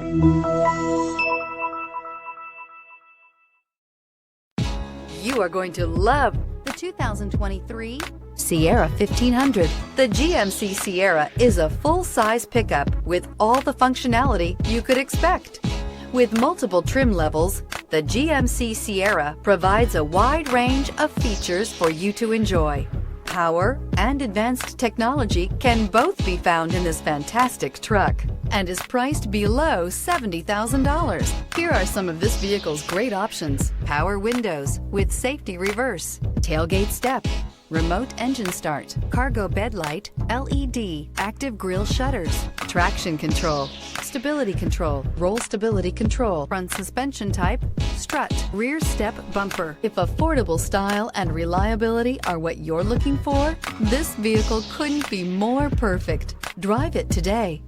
You are going to love the 2023 Sierra 1500. The GMC Sierra is a full-size pickup with all the functionality you could expect. With multiple trim levels, the GMC Sierra provides a wide range of features for you to enjoy. Power and advanced technology can both be found in this fantastic truck and is priced below $70,000. Here are some of this vehicle's great options: power windows with safety reverse, tailgate step, remote engine start, cargo bed light, LED, active grille shutters, traction control, stability control, roll stability control, front suspension type, strut, rear step bumper. If affordable style and reliability are what you're looking for, this vehicle couldn't be more perfect. Drive it today.